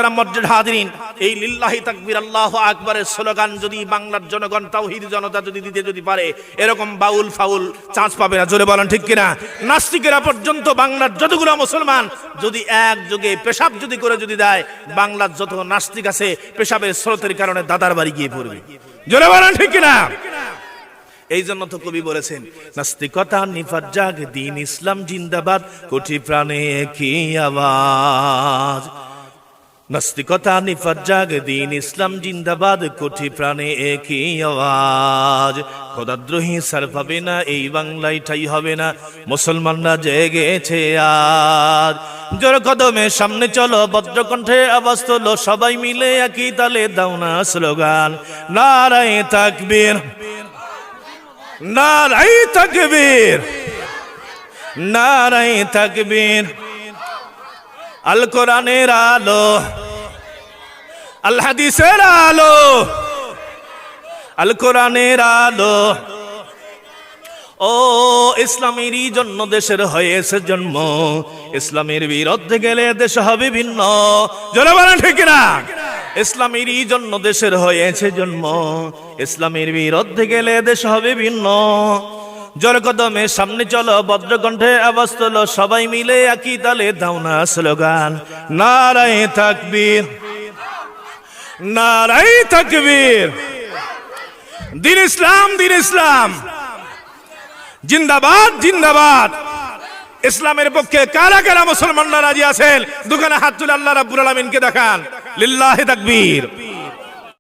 মুহতারাম মসজিদ হাজিরিন, এই লিল্লাহি তাকবীর আল্লাহু আকবারের স্লোগান যদি বাংলার জনগণ তাওহীদ জনতা যদি দিতে যদি পারে, এরকম বাউল ফাউল চান্স পাবে না। জোরে বলেন ঠিক কিনা? নাস্তিকেরা পর্যন্ত বাংলার যতগুলো মুসলমান যদি একযোগে পেশাব যদি করে যদি দেয়, বাংলার যত নাস্তিক আছে পেশাবের স্রোতের কারণে দাদার বাড়ি গিয়ে পড়বে। জোরে বলেন ঠিক কিনা? এই জন্য তো কবি বলেছেন, নাস্তিকতা নিফাত জাগ, দ্বীন ইসলাম জিন্দাবাদ, কোটি প্রাণে একই আওয়াজ। নাস্তিকতা নিফাত জাগ, দ্বীন ইসলাম জিন্দাবাদ, কোটি প্রাণে একই আওয়াজ। খোদাদ্রোহী সার পাবে না, এই বাংলায় ঠাই হবে না, মুসলমানরা জেগেছে আজ। জোর কদমে সামনে চলো, ভদ্রকণ্ঠে আওয়াজ তোলো, সবাই মিলে একই তালে দাও না স্লোগান, নারায়ে তাকবীর, নারায়ে তাকবীর, নারায়ে তাকবীর। আল কোরআনের আলো, আল হাদিসের আলো, আল কোরআনের আলো। ও ইসলামেরই জন্য দেশের হয়েছে জন্ম, ইসলামের বিরুদ্ধে গেলে দেশ হবে ভিন্ন। জোরে বলেন ঠিক না? ইসলামেরই জন্য দেশের হয়েছে জন্ম, ইসলামের বিরুদ্ধে গেলে দেশ হবে ভিন্ন। জোর কদমে সামনে চলো, ভদ্রকণ্ঠে আওয়াজ তোলো, সবাই মিলে একই তালে দাও না স্লোগান, নারায়ে তাকবীর, নারায়ে তাকবীর। দ্বীন ইসলাম, দ্বীন ইসলাম জিন্দাবাদ, জিন্দাবাদ। ইসলামের পক্ষে কারা কারা মুসলমানরা রাজি আছেন? দোকানে হাত তুলে আল্লাহ রাব্বুল আলামিনকে দেখান। লিল্লাহি তাকবীর।